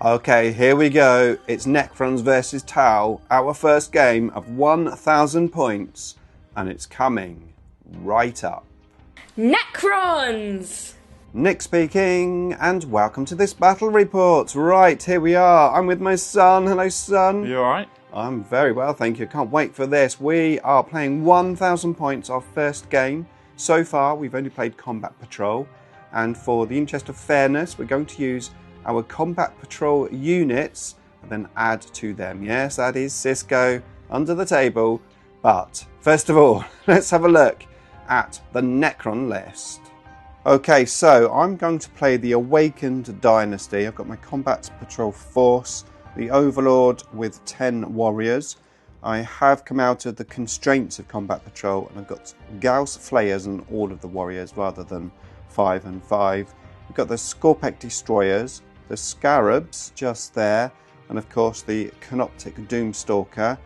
Okay, here we go. It's Necrons versus Tau, our first game of 1,000 points, and it's coming right up. Necrons! Nick speaking, and welcome to this battle report. Right, here we are. I'm with my son. Hello, son. You alright? I'm very well, thank you. Can't wait for this. We are playing 1,000 points, our first game. So far, we've only played Combat Patrol, and for the interest of fairness, we're going to use our Combat Patrol units and then add to them. Yes, that is Cisco under the table. But first of all, let's have a look at the Necron list. Okay, so I'm going to play the Awakened Dynasty. I've got my Combat Patrol force, the Overlord with 10 warriors. I have come out of the constraints of Combat Patrol and I've got Gauss Flayers and all of the warriors rather than 5 and 5. We've got the Scorpec Destroyers, the Scarabs just there, and of course the Canoptic Doomstalker.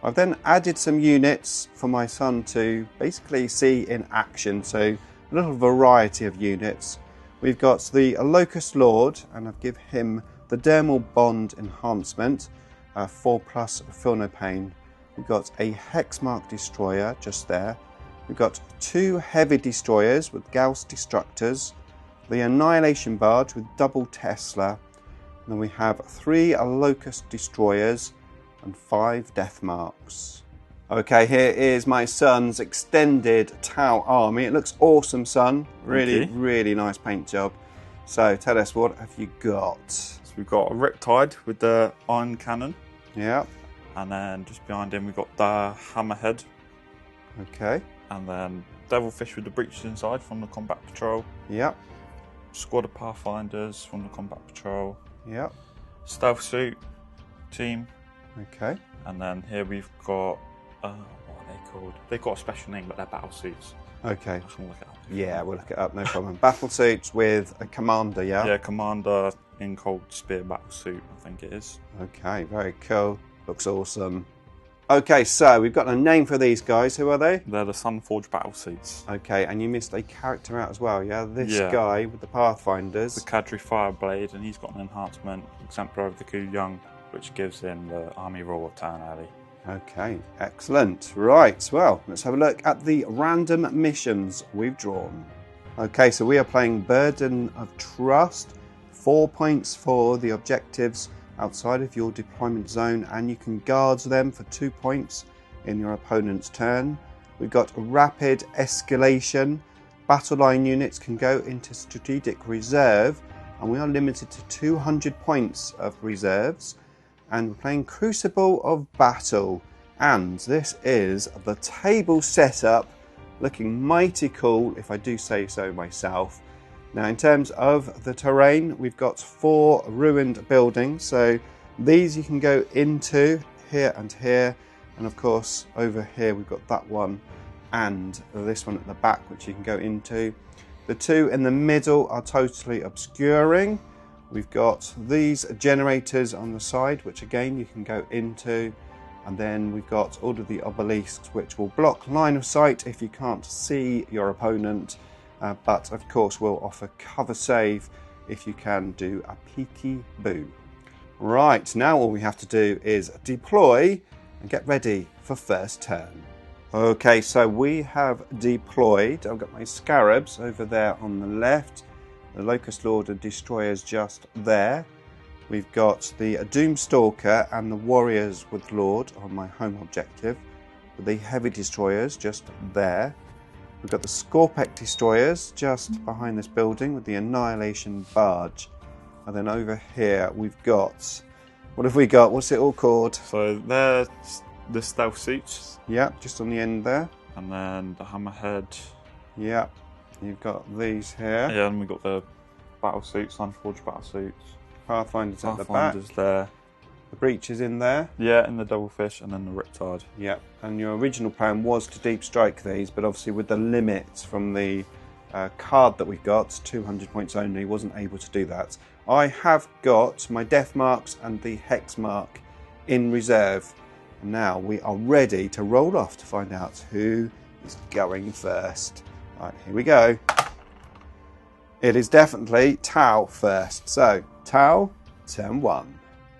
I've then added some units for my son to basically see in action, so a little variety of units. We've got the Locust Lord, and I've given him the Dermal Bond Enhancement, 4+ Feel No Pain. We've got a Hexmark Destroyer just there. We've got 2 Heavy Destroyers with Gauss Destructors, the Annihilation Barge with double Tesla, and then we have 3 Locust Destroyers and 5 Death Marks. Okay, here is my son's extended Tau army. It looks awesome, son. Really nice paint job. So tell us, what have you got? So we've got a Riptide with the Iron Cannon. Yeah. And then just behind him we've got the Hammerhead. Okay. And then Devilfish with the breaches inside from the Combat Patrol. Yeah. Squad of Pathfinders from the Combat Patrol. Yeah. Stealth Suit team. Okay. And then here we've got, what are they called? They've got a special name, but they're battle suits. Okay. I can look it up. Yeah, we'll look it up, no problem. Battle suits with a commander, yeah? Yeah, Commander in Cold Spear battle suit, I think it is. Okay, very cool. Looks awesome. Okay, so we've got a name for these guys. Who are they? They're the Sunforged battle suits. Okay, and you missed a character out as well, yeah? This guy with the Pathfinders. The Kadri Fireblade, and he's got an enhancement, Exemplar of the Ku Young, which gives him the Army Roar of Turn Early. Okay, excellent. Right, well, let's have a look at the random missions we've drawn. Okay, so we are playing Burden of Trust. 4 points for the objectives outside of your deployment zone, and you can guard them for 2 points in your opponent's turn. We've got Rapid Escalation. Battle line units can go into Strategic Reserve, and we are limited to 200 points of reserves. And we're playing Crucible of Battle, and this is the table setup, looking mighty cool if I do say so myself. Now in terms of the terrain, we've got 4 ruined buildings, so these you can go into here and here, and of course over here we've got that one and this one at the back which you can go into. The 2 in the middle are totally obscuring. We've got these generators on the side, which again you can go into, and then we've got all of the obelisks which will block line of sight if you can't see your opponent, but of course will offer cover save if you can do a peeky boo. Right, now all we have to do is deploy and get ready for first turn. Okay, so we have deployed. I've got my Scarabs over there on the left. The Locust Lord and Destroyers just there. We've got the Doomstalker and the Warriors with Lord on my home objective, with the Heavy Destroyers just there. We've got the Scorpec Destroyers just behind this building with the Annihilation Barge. And then over here we've got, what have we got? What's it all called? So they're the Stealth Suits. Yeah, just on the end there. And then the Hammerhead. Yeah, you've got these here. Yeah, and we've got the battle suits, Sunforged battle suits. Pathfinders at the back. Pathfinders there. The Breaches in there. Yeah, and the Devilfish, and then the Riptide. Yeah, and your original plan was to deep strike these, but obviously with the limits from the card that we've got, 200 points only, wasn't able to do that. I have got my Death Marks and the Hex Mark in reserve. And now we are ready to roll off to find out who is going first. Right, here we go. It is definitely Tau first. So, Tau, turn 1.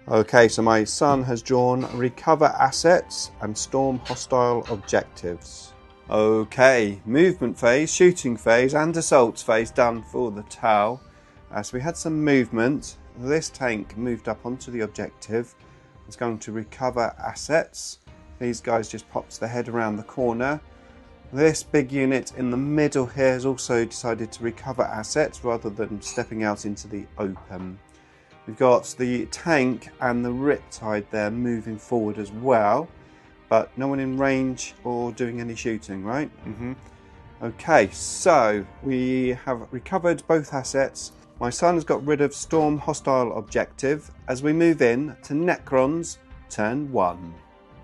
Okay, so my son has drawn recover assets and storm hostile objectives. Okay, movement phase, shooting phase and assault phase done for the Tau. So we had some movement. This tank moved up onto the objective. It's going to recover assets. These guys just pops the head around the corner. This big unit in the middle here has also decided to recover assets rather than stepping out into the open. We've got the tank and the Riptide there moving forward as well, but no one in range or doing any shooting, right? Okay, so we have recovered both assets. My son has got rid of Storm Hostile Objective as we move in to Necrons turn 1.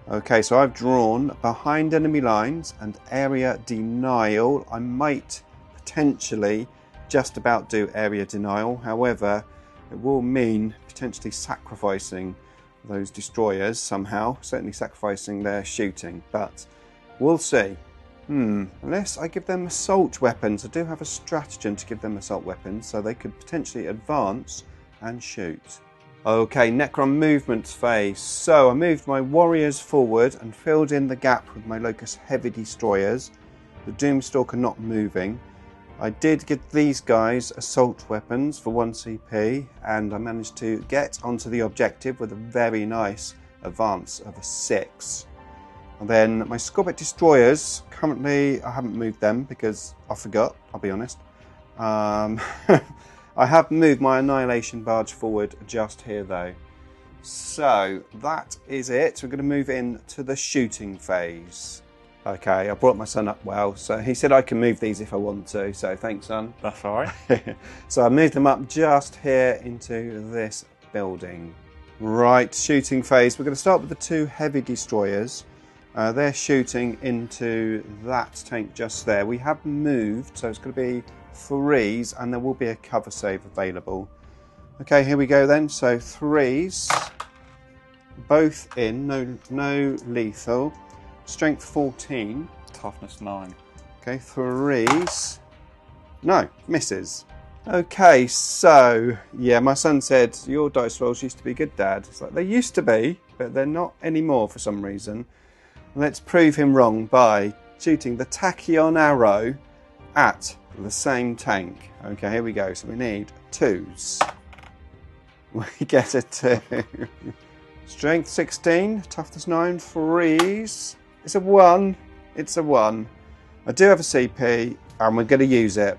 Okay, so I've drawn behind enemy lines and area denial. I might potentially just about do area denial, however, it will mean potentially sacrificing those destroyers somehow, certainly sacrificing their shooting, but we'll see. Unless I give them assault weapons. I do have a stratagem to give them assault weapons, so they could potentially advance and shoot. Okay, Necron movement phase. So I moved my warriors forward and filled in the gap with my Locust heavy destroyers. The Doomstalker not moving. I did give these guys assault weapons for 1 CP, and I managed to get onto the objective with a very nice advance of a 6. And then my Scorpion destroyers, currently I haven't moved them because I forgot, I'll be honest. I have moved my Annihilation Barge forward just here though. So that is it. We're going to move into the shooting phase. Okay, I brought my son up well, so he said I can move these if I want to, so thanks, son. That's all right. So I moved them up just here into this building. Right, shooting phase. We're going to start with the 2 heavy destroyers. They're shooting into that tank just there. We have moved, so it's going to be 3s, and there will be a cover save available. Okay, here we go then. So 3s, both in, no lethal. Strength 14. Toughness 9. Okay, 3s. No, misses. Okay, so, yeah, my son said, your dice rolls used to be good, Dad. It's like, they used to be, but they're not anymore for some reason. Let's prove him wrong by shooting the tachyon arrow at the same tank. Okay, here we go. So we need 2s. We get a 2. Strength 16, toughness 9, 3s. It's a 1. It's a 1. I do have a CP, and we're going to use it.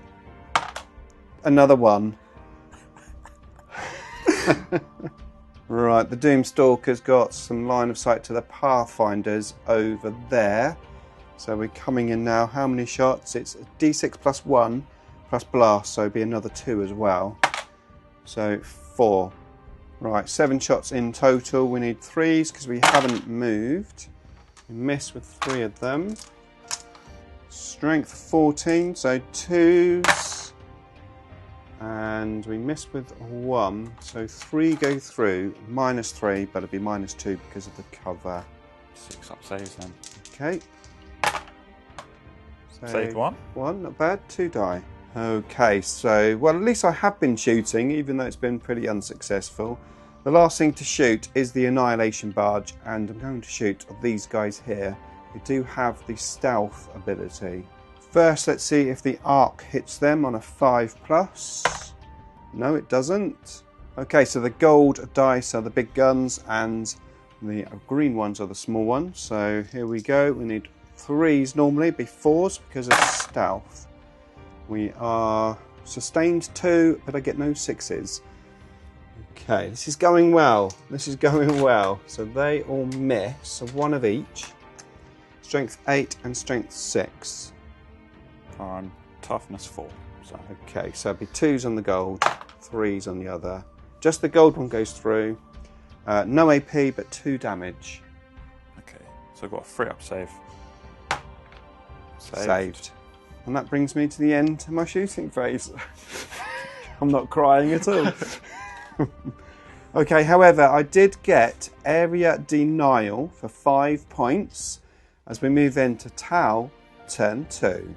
Another 1. Right, the Doomstalker's got some line of sight to the Pathfinders over there. So we're coming in now. How many shots? It's D6 plus 1 plus blast, so it'll be another 2 as well. So 4. Right, 7 shots in total. We need 3s because we haven't moved. We missed with 3 of them. Strength 14, so 2s. And we missed with 1, so 3 go through. -3, but it'll be -2 because of the cover. 6 up saves then. Okay. So Saved 1. 1, not bad. 2 die. Okay, so, well, at least I have been shooting, even though it's been pretty unsuccessful. The last thing to shoot is the Annihilation Barge, and I'm going to shoot these guys here. They do have the stealth ability. First, let's see if the arc hits them on a 5+. No, it doesn't. Okay, so the gold dice are the big guns, and the green ones are the small ones. So here we go. We need 3s normally, it'd be 4s because of stealth. We are sustained 2, but I get no 6s. Okay, this is going well. This is going well. So they all miss, so 1 of each. Strength 8 and strength 6. On toughness 4. So. Okay, so it'd be 2s on the gold, 3s on the other. Just the gold one goes through. No AP, but 2 damage. Okay, so I've got a 3 up save. Saved. And that brings me to the end of my shooting phase. I'm not crying at all. Okay, however, I did get area denial for 5 points as we move into Tau turn 2.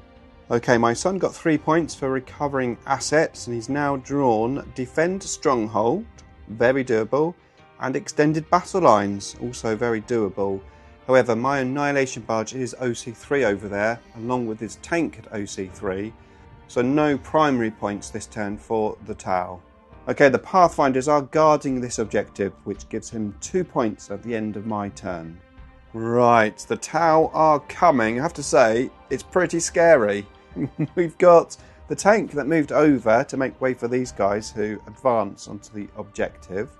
Okay, my son got 3 points for recovering assets, and he's now drawn Defend Stronghold, very doable. And extended battle lines, also very doable. However, my Annihilation Barge is OC3 over there, along with his tank at OC3. So no primary points this turn for the Tau. Okay, the Pathfinders are guarding this objective, which gives him 2 points at the end of my turn. Right, the Tau are coming. I have to say, it's pretty scary. We've got the tank that moved over to make way for these guys who advance onto the objective.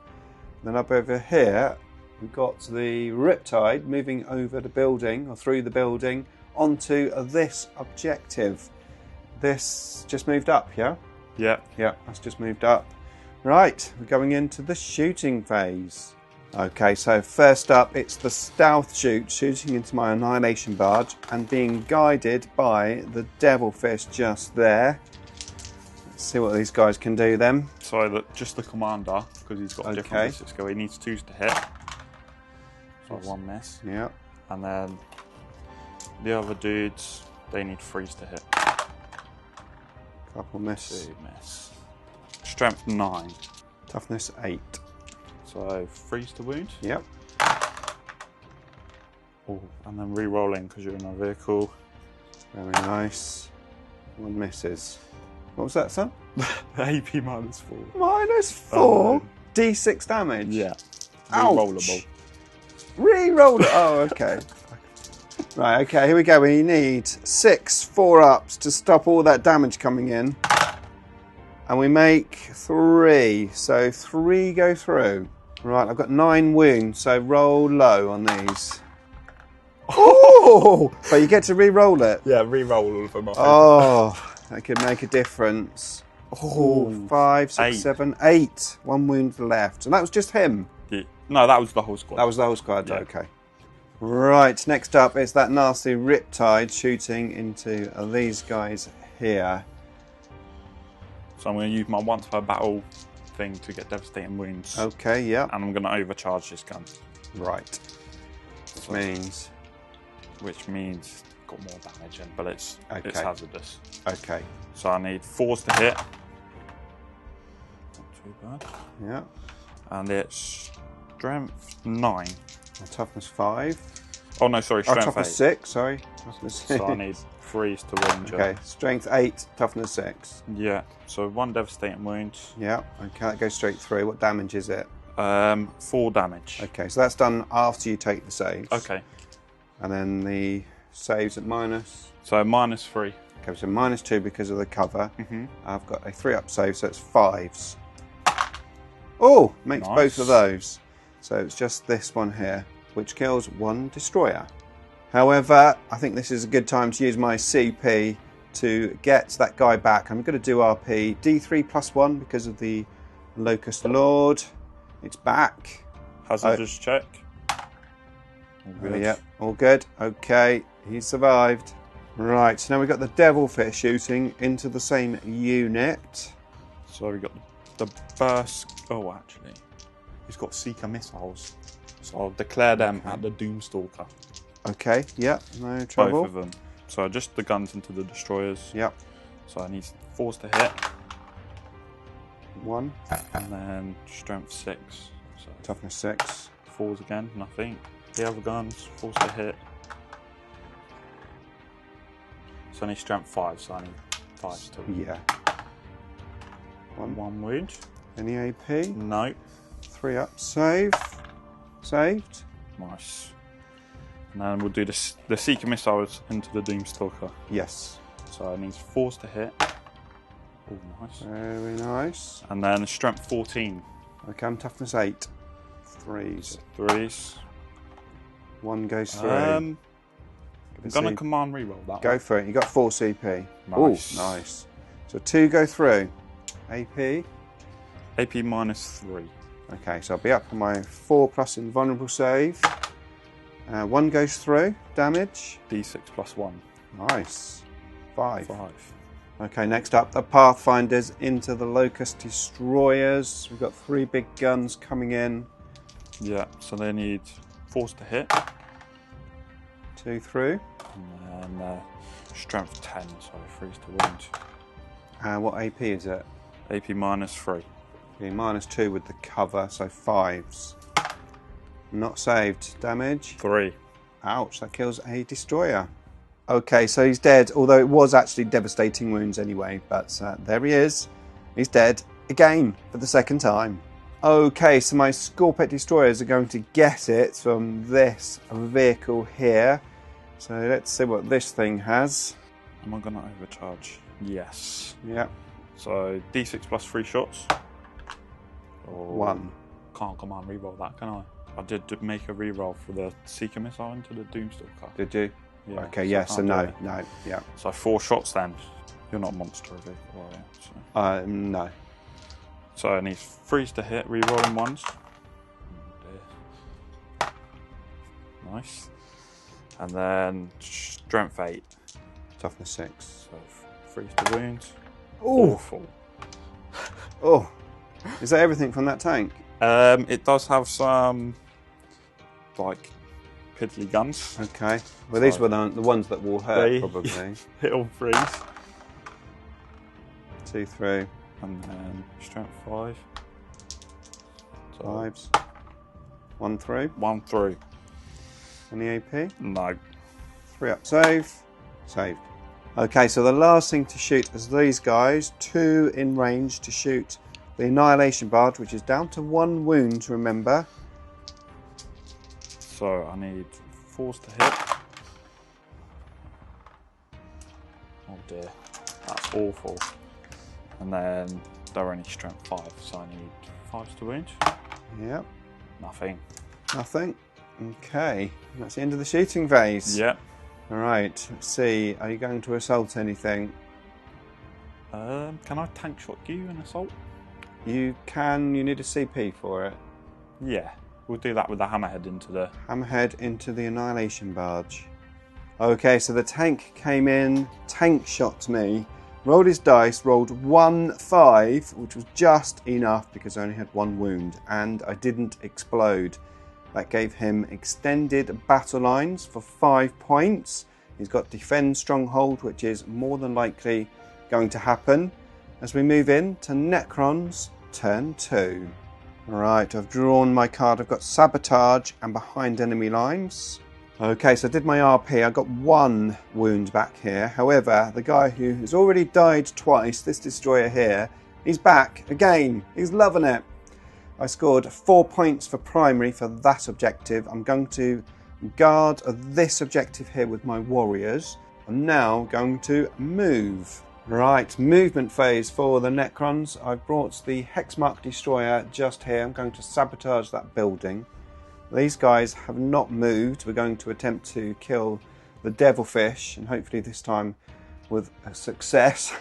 Then up over here, we've got the Riptide moving over the building, or through the building, onto this objective. This just moved up, yeah? Yeah. Yeah, that's just moved up. Right, we're going into the shooting phase. Okay, so first up, it's the stealth shoot, shooting into my Annihilation Barge and being guided by the Devilfish just there. Let's see what these guys can do then. So just the commander, because he's got a different ballistic skill, he needs 2s to hit. So 1 miss. Yeah. And then the other dudes, they need 3s to hit. Couple miss. 2 miss. Strength 9. Toughness 8. So 3s to wound. Yep. Oh, and then re-rolling because you're in a vehicle. Very nice. 1 misses. What was that, son? AP minus 4. Minus 4? D6 damage? Yeah. Ouch. Re-rollable. Re-roll it. Oh, okay. Right, okay, here we go. We need 6 4-ups to stop all that damage coming in. And we make 3. So 3 go through. Right, I've got 9 wounds, so roll low on these. Oh! But you get to re-roll it. Yeah, re-roll all of them. Oh, that could make a difference. Oh, Ooh, 5, 6, 8. 7, 8. 1 wound left. And that was just him. Yeah. No, that was the whole squad. That was the whole squad, Yeah. okay. Right, next up is that nasty Riptide shooting into these guys here. So I'm going to use my once per battle thing to get devastating wounds. Okay, yeah. And I'm going to overcharge this gun. Right. Which means got more damage in, but it's hazardous. Okay. So I need 4s to hit. Not too bad. Yeah. And it's strength 9. And toughness 5. Oh no, sorry, strength 8. Toughness 6, sorry. So I need 3s to wound. Okay, strength 8, toughness 6. Yeah, so 1 devastating wound. Yeah, okay, that goes straight through. What damage is it? 4 damage. Okay, so that's done after you take the saves. Okay. And then the saves at minus. So minus 3. Okay, so minus 2 because of the cover. Mm-hmm. I've got a 3-up save, so it's 5s. Oh, makes Nice. both of those. So it's just this one here, which kills 1 destroyer. However, I think this is a good time to use my CP to get that guy back. I'm going to do RP D3 plus 1 because of the Locust Lord. It's back. Hazardous check. All good. Yeah, all good. Okay, he survived. Right, so now we've got the Devilfish shooting into the same unit. So we got the burst. Oh, actually, he's got Seeker missiles. So I'll declare them at the Doomstalker. Okay, yeah, no trouble. Both of them. So just the guns into the destroyers. Yep. So I need 4s to hit. 1. And then strength 6. So Toughness 6. 4s again, nothing. The other guns, 4s to hit. So I need strength 5, so I need 5s to Yeah. 1 wound. Any AP? No. 3-up save. Saved. Nice. And then we'll do the Seeker missiles into the Doomstalker. Yes. So it needs 4s to hit. Oh, nice. Very nice. And then strength 14. Okay, I'm toughness 8. 3s. 3s. 1 goes through. I'm going to command reroll that Go one. for it. You got 4 CP. Nice. Ooh, nice. So 2 go through. AP. AP minus 3. Okay, so I'll be up on my 4+ invulnerable save. 1 goes through. Damage. D6 plus 1. Nice. 5. 5. Okay, next up, the Pathfinders into the Locust Destroyers. We've got 3 big guns coming in. Yeah, so they need 4s to hit. 2 through. And then strength 10, so 3s to wound. What AP is it? AP minus 3. Okay, -2 with the cover, so 5s. Not saved. Damage? 3. Ouch, that kills a destroyer. Okay, so he's dead, although it was actually devastating wounds anyway, but there he is. He's dead again for the second time. Okay, so my Scorpet destroyers are going to get it from this vehicle here. So let's see what this thing has. Am I going to overcharge? Yes. Yeah. So D6 plus 3 shots. Oh, 1. Can't command reroll that, can I? I did make a reroll for the Seeker missile into the Doomstalker. Did you? Yeah. Okay, yes, so no, yeah. So 4 shots then. You're not a monster of it, are you? So. No. So I need 3s to hit, rerolling 1s. Nice. And then strength 8. Toughness 6. So 3s to wound. Ooh. Awful. Oh. Is that everything from that tank? It does have some, like, piddly guns. Okay. Well, these were the ones that will hurt, probably. Hit all 3s. 2 through. And then strength 5. So 5s. 1 through. 1 through. Any AP? No. 3 up. Save. Saved. Okay, so the last thing to shoot is these guys. 2 in range to shoot the Annihilation Barge, which is down to 1 wound, remember. So I need 4s to hit. Oh dear. That's awful. And then they're only strength 5, so I need 5s to wound. Yep. Nothing. Nothing. Okay. That's the end of the shooting phase. Yep. Alright, let's see. Are you going to assault anything? Can I tank shot you in assault? You can. You need a CP for it. Yeah. We'll do that with the hammerhead into the... Hammerhead into the Annihilation Barge. Okay, so the tank came in, tank shot me, rolled his dice, rolled 1 5, which was just enough because I only had 1 wound, and I didn't explode. That gave him extended battle lines for 5 points. He's got Defend Stronghold, which is more than likely going to happen as we move in to Necrons turn 2. Right, I've drawn my card. I've got Sabotage and Behind Enemy Lines. Okay, so I did my RP. I got 1 wound back here. However, the guy who has already died twice, this destroyer here, he's back again. He's loving it. I scored 4 points for primary for that objective. I'm going to guard this objective here with my warriors. I'm now going to move. Right, movement phase for the Necrons. I've brought the Hexmark Destroyer just here. I'm going to sabotage that building. These guys have not moved. We're going to attempt to kill the Devilfish, and hopefully this time with a success.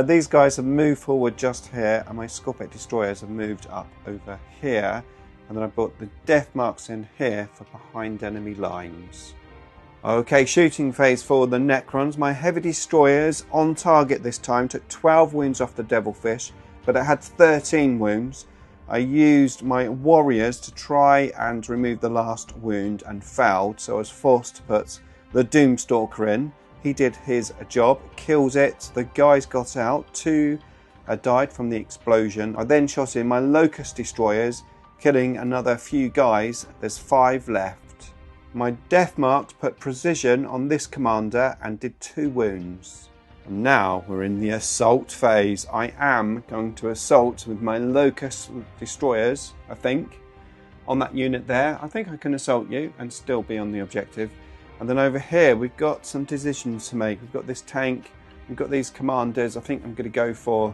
These guys have moved forward just here, and my Scorpet Destroyers have moved up over here. And then I brought the Death Marks in here for behind enemy lines. Okay, shooting phase for the Necrons. My Heavy Destroyers on target this time. Took 12 wounds off the Devilfish, but it had 13 wounds. I used my Warriors to try and remove the last wound and failed, so I was forced to put the Doomstalker in. He did his job, kills it. The guys got out. 2 died from the explosion. I then shot in my Locust Destroyers, killing another few guys. There's 5 left. My Death Marks put precision on this commander and did 2 wounds. And now we're in the assault phase. I am going to assault with my Locust Destroyers, I think, on that unit there. I think I can assault you and still be on the objective. And then over here we've got some decisions to make. We've got this tank, we've got these commanders. I think I'm going to go for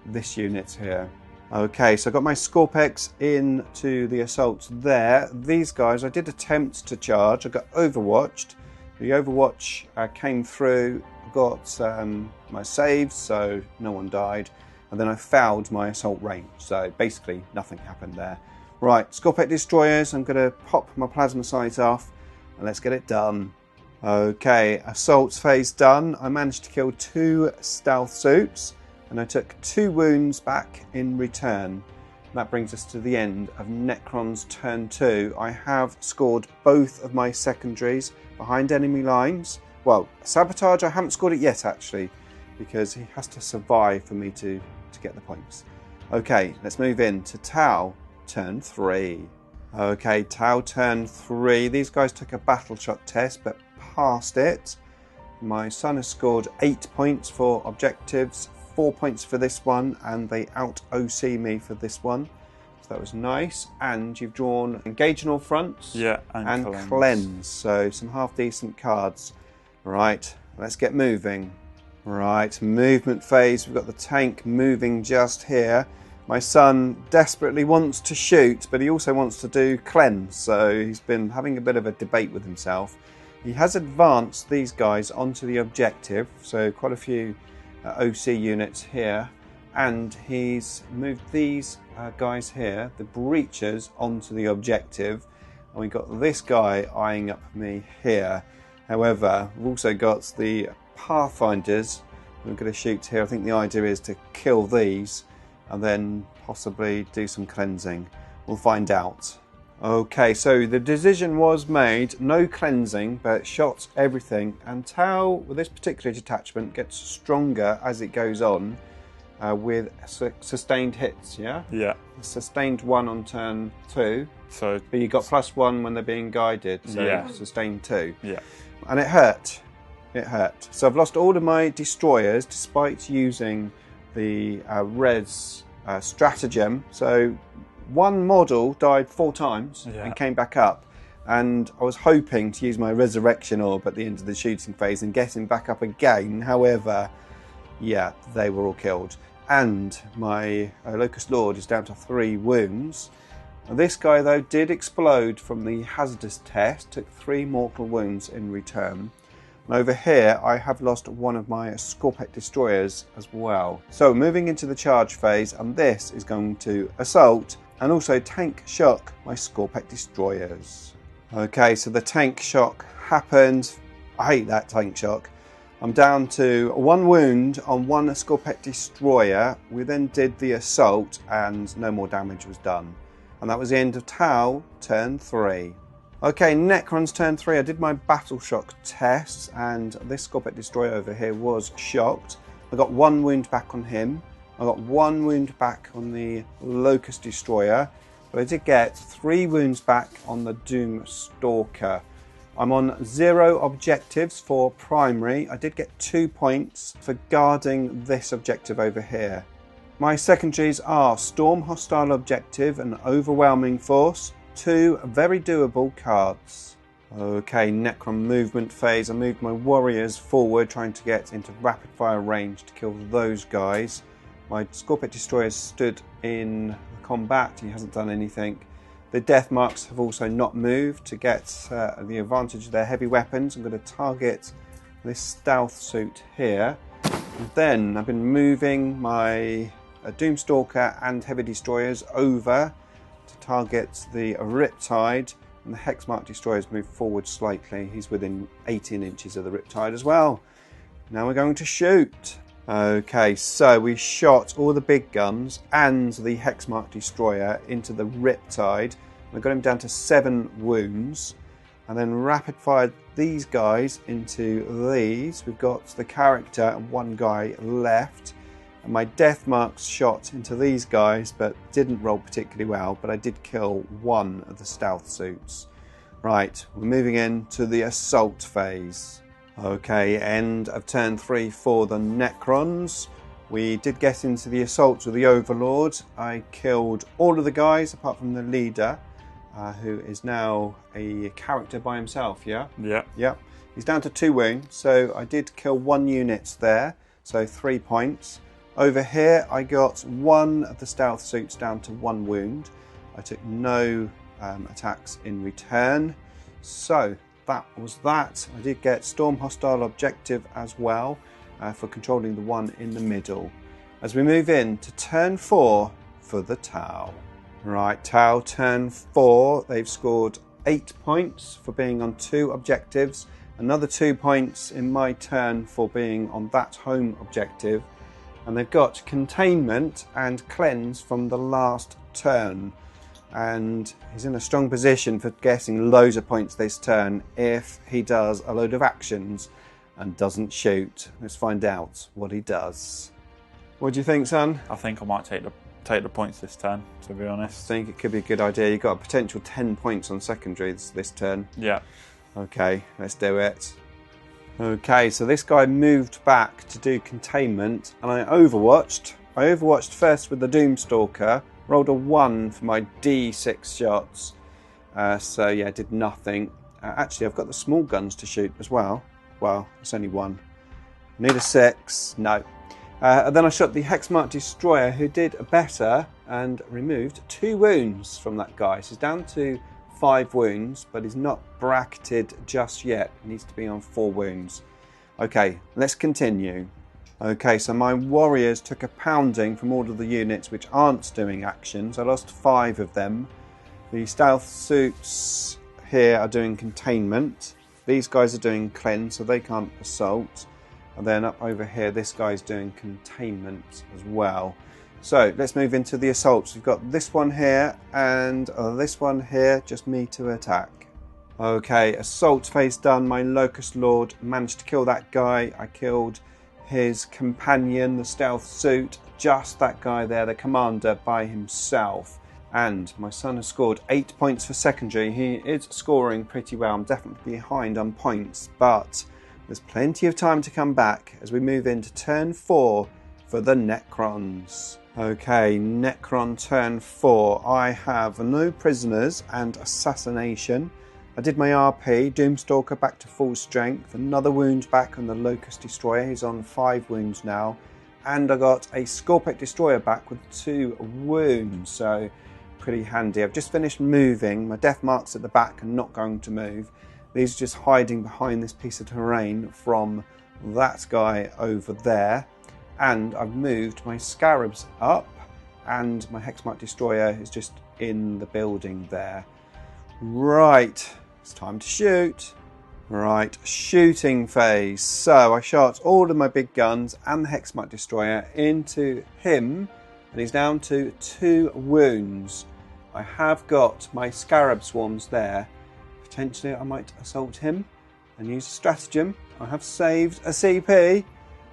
this unit here. Okay, so I got my Scorpex into the assaults there. These guys, I did attempt to charge. I got overwatched. The overwatch came through. I got my saves, so no one died. And then I fouled my assault range. So basically nothing happened there. Right, Scorpet Destroyers. I'm going to pop my plasma sight off and let's get it done. Okay, assaults phase done. I managed to kill 2 stealth suits. And I took 2 wounds back in return. That brings us to the end of Necron's turn 2. I have scored both of my secondaries behind enemy lines. Well, Sabotage, I haven't scored it yet actually, because he has to survive for me to get the points. Okay, let's move in to Tau, turn 3. Okay, Tau, turn 3. These guys took a battle shock test, but passed it. My son has scored 8 points for objectives, 4 points for this one, and they out-OC me for this one. So that was nice. And you've drawn Engage in all fronts. Yeah, and cleanse. So some half-decent cards. Right, let's get moving. Right, movement phase. We've got the tank moving just here. My son desperately wants to shoot, but he also wants to do cleanse. So he's been having a bit of a debate with himself. He has advanced these guys onto the objective. So quite a few OC units here. And he's moved these guys here, the breachers, onto the objective. And we've got this guy eyeing up me here. However, we've also got the Pathfinders. I'm going to shoot here. I think the idea is to kill these and then possibly do some cleansing. We'll find out. Okay, so the decision was made, no cleansing, but shot everything. And Tau, with this particular detachment, gets stronger as it goes on with sustained hits, yeah? Yeah. Sustained 1 on turn 2. So, but you got +1 when they're being guided, so yeah. Sustained 2. Yeah. And it hurt. It hurt. So I've lost all of my destroyers despite using the res stratagem. So one model died 4 times and came back up. And I was hoping to use my resurrection orb at the end of the shooting phase and get him back up again. However, yeah, they were all killed. And my Locust Lord is down to 3 wounds. Now, this guy, though, did explode from the hazardous test, took 3 mortal wounds in return. And over here, I have lost one of my Scorpet destroyers as well. So moving into the charge phase, and this is going to assault and also tank shock my Scorpet destroyers. Okay, so the tank shock happened. I hate that tank shock. I'm down to 1 wound on 1 Scorpet destroyer. We then did the assault and no more damage was done. And that was the end of Tau, turn 3. Okay, Necrons turn 3. I did my battle shock tests and this Scorpet destroyer over here was shocked. I got 1 wound back on him. I got 1 wound back on the Locust destroyer. But I did get 3 wounds back on the Doom Stalker. I'm on 0 objectives for primary. I did get 2 points for guarding this objective over here. My secondaries are Storm Hostile Objective and Overwhelming Force. 2 very doable cards. Okay, Necron movement phase. I moved my warriors forward, trying to get into rapid fire range to kill those guys. My Scorpet destroyers stood in combat. He hasn't done anything. The death marks have also not moved to get the advantage of their heavy weapons. I'm going to target this stealth suit here. And then I've been moving my Doomstalker and heavy destroyers over to target the Riptide, and the Hexmark destroyers move forward slightly. He's within 18 inches of the Riptide as well. Now we're going to shoot. Okay, so we shot all the big guns and the Hexmark destroyer into the Riptide. We got him down to 7 wounds, and then rapid fired these guys into these. We've got the character and 1 guy left. And my death marks shot into these guys, but didn't roll particularly well. But I did kill 1 of the stealth suits. Right, we're moving into the assault phase. Okay, end of turn 3 for the Necrons. We did get into the assault with the Overlord. I killed all of the guys apart from the leader, who is now a character by himself, yeah? Yeah. Yeah. He's down to 2 wounds, so I did kill 1 unit there, so 3 points. Over here, I got 1 of the stealth suits down to 1 wound. I took no attacks in return. So that was that. I did get Storm Hostile Objective as well for controlling the one in the middle. As we move in to turn 4 for the Tau. Right, Tau turn 4. They've scored 8 points for being on 2 objectives. Another 2 points in my turn for being on that home objective. And they've got containment and cleanse from the last turn. And he's in a strong position for getting loads of points this turn if he does a load of actions and doesn't shoot. Let's find out what he does. What do you think, son? I think I might take the take the points this turn, to be I honest. think it could be a good idea. You've got a potential 10 points on secondaries this turn. Yeah. Okay, let's do it. Okay, so this guy moved back to do containment, and I overwatched. I overwatched first with the Doomstalker, rolled a 1 for my D6 shots. So yeah, did nothing. Actually, I've got the small guns to shoot as well. Well, it's only 1. Need a 6. No. And then I shot the Hexmark Destroyer, who did better and removed 2 wounds from that guy. So he's down to 5 wounds, but he's not bracketed just yet. He needs to be on 4 wounds. Okay, let's continue. Okay, so my warriors took a pounding from all of the units which aren't doing actions. I lost 5 of them. The stealth suits here are doing containment. These guys are doing cleanse, so they can't assault. And then up over here, this guy's doing containment as well. So let's move into the assaults. We've got this one here and this one here, just me to attack. Okay, assault phase done. My Locust Lord managed to kill that guy. I killed his companion, the stealth suit, just that guy there, the commander by himself. And my son has scored 8 points for secondary. He is scoring pretty well. I'm definitely behind on points, but there's plenty of time to come back as we move into turn 4 for the Necrons. Okay, Necron turn 4. I have no prisoners and assassination. I did my RP, Doomstalker back to full strength, another wound back on the Locust Destroyer, he's on 5 wounds now, and I got a Scorpic Destroyer back with 2 wounds, so pretty handy. I've just finished moving, my death marks at the back are not going to move, these are just hiding behind this piece of terrain from that guy over there, and I've moved my Scarabs up, and my Hexmark Destroyer is just in the building there. Right, it's time to shoot. Right, shooting phase. So I shot all of my big guns and the Hexmark Destroyer into him, and he's down to 2 wounds. I have got my Scarab Swarms there. Potentially I might assault him and use a stratagem. I have saved a CP.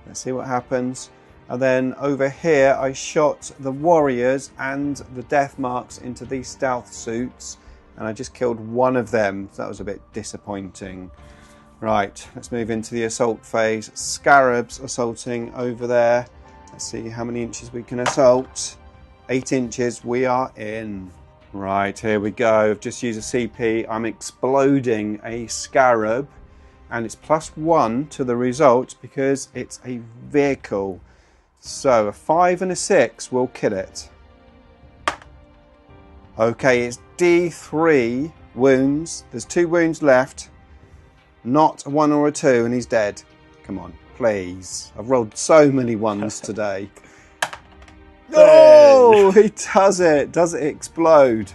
Let's see what happens. And then over here I shot the warriors and the death marks into these stealth suits, and I just killed one of them, so that was a bit disappointing. Right, let's move into the assault phase. Scarabs assaulting over there. Let's see how many inches we can assault. 8 inches, we are in. Right, here we go. I've just used a CP. I'm exploding a Scarab, and it's +1 to the result because it's a vehicle. So a 5 and a 6 will kill it. Okay, it's D3 wounds. There's 2 wounds left. Not a 1 or a 2, and he's dead. Come on, please. I've rolled so many 1s today. Oh, he does it. Does it explode?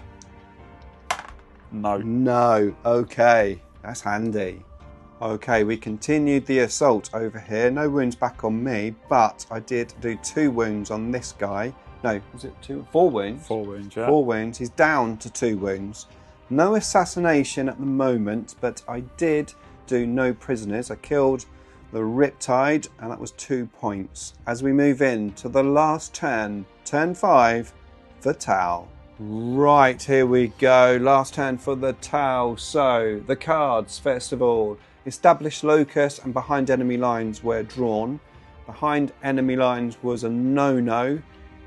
No. No. Okay, that's handy. Okay, we continued the assault over here. No wounds back on me, but I did do 2 wounds on this guy. No, was it 2? 4 wounds? 4 wounds, yeah. 4 wounds. He's down to 2 wounds. No assassination at the moment, but I did do no prisoners. I killed the Riptide, and that was 2 points. As we move in to the last turn, turn 5, the Tau. Right, here we go. Last turn for the Tau. So, the cards, first of all. Established locus and behind enemy lines were drawn. Behind enemy lines was a no-no.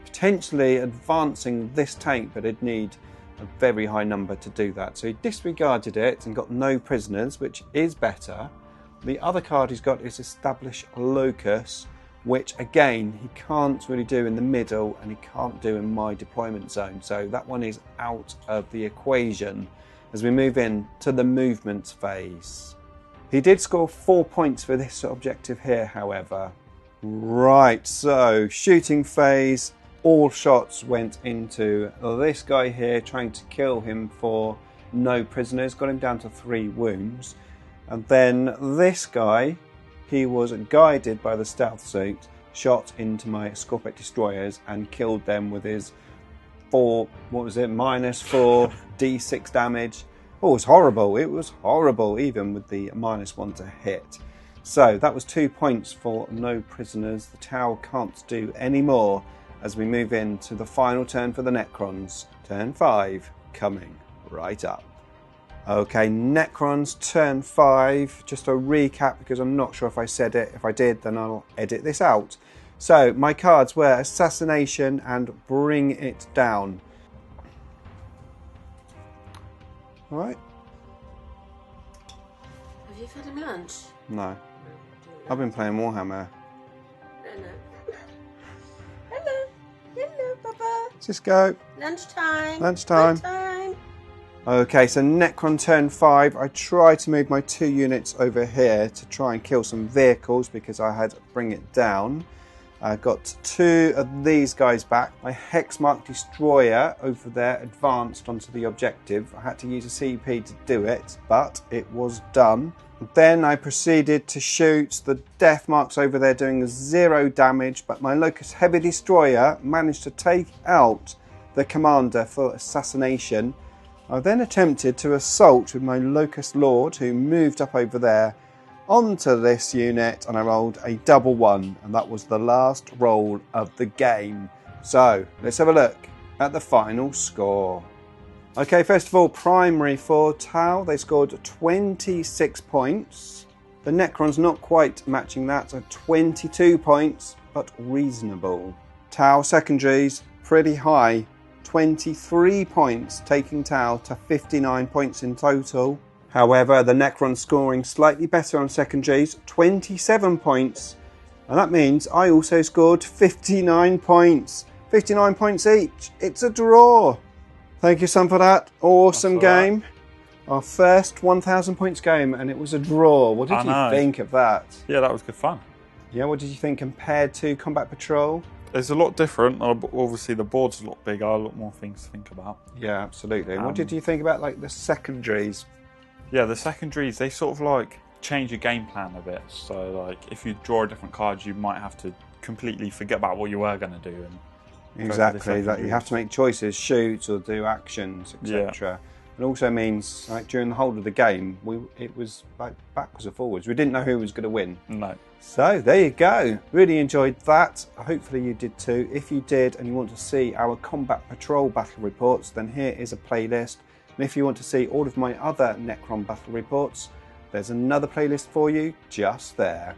Potentially advancing this tank, but it'd need a very high number to do that. So he disregarded it and got no prisoners, which is better. The other card he's got is Establish Locus, which again he can't really do in the middle and he can't do in my deployment zone. So that one is out of the equation as we move in to the movement phase. He did score 4 points for this objective here, however. Right, so shooting phase. All shots went into this guy here, trying to kill him for no prisoners. Got him down to 3 wounds. And then this guy, he was guided by the stealth suit, shot into my Scorpic Destroyers and killed them with his -4 D6 damage. Oh, it was horrible. It was horrible, even with the -1 to hit. So that was 2 points for no prisoners. The Tau can't do any more as we move into the final turn for the Necrons. Turn 5 coming right up. Okay, Necrons turn 5. Just a recap because I'm not sure if I said it. If I did, then I'll edit this out. So my cards were Assassination and Bring It Down. All right. Have you fed him lunch? No. I've been playing Warhammer. No. Hello. Hello, Papa. Just go. Lunchtime. Lunchtime. Lunchtime. Okay, so Necron turn 5. I tried to move my 2 units over here to try and kill some vehicles because I had Bring It Down. I got 2 of these guys back. My Hexmark Destroyer over there advanced onto the objective. I had to use a CP to do it, but it was done. Then I proceeded to shoot the death marks over there doing 0 damage, but my Locust Heavy Destroyer managed to take out the commander for assassination. I then attempted to assault with my Locust Lord, who moved up over there onto this unit, and I rolled a double 1, and that was the last roll of the game. So let's have a look at the final score. Okay, first of all, primary for Tau, they scored 26 points. The Necrons not quite matching that, so 22 points, but reasonable. Tau secondaries, pretty high, 23 points, taking Tau to 59 points in total. However, the Necrons scoring slightly better on secondaries, 27 points. And that means I also scored 59 points. 59 points each. It's a draw. Thank you, Sam, for that. Awesome game. Our first 1,000 points game, and it was a draw. What did you think of that? Yeah, that was good fun. Yeah, what did you think compared to Combat Patrol? It's a lot different. Obviously, the board's a lot bigger, a lot more things to think about. Yeah, absolutely. And what did you think about like the secondaries? Yeah, the secondaries, they sort of like change your game plan a bit. So like if you draw a different card, you might have to completely forget about what you were going to do. And exactly, like you have to make choices, shoot or do actions, etc. Yeah. It also means like during the whole of the game, it was like backwards and forwards. We didn't know who was going to win. No. So there you go. Really enjoyed that. Hopefully you did too. If you did and you want to see our Combat Patrol battle reports, then here is a playlist. And if you want to see all of my other Necron battle reports, there's another playlist for you just there.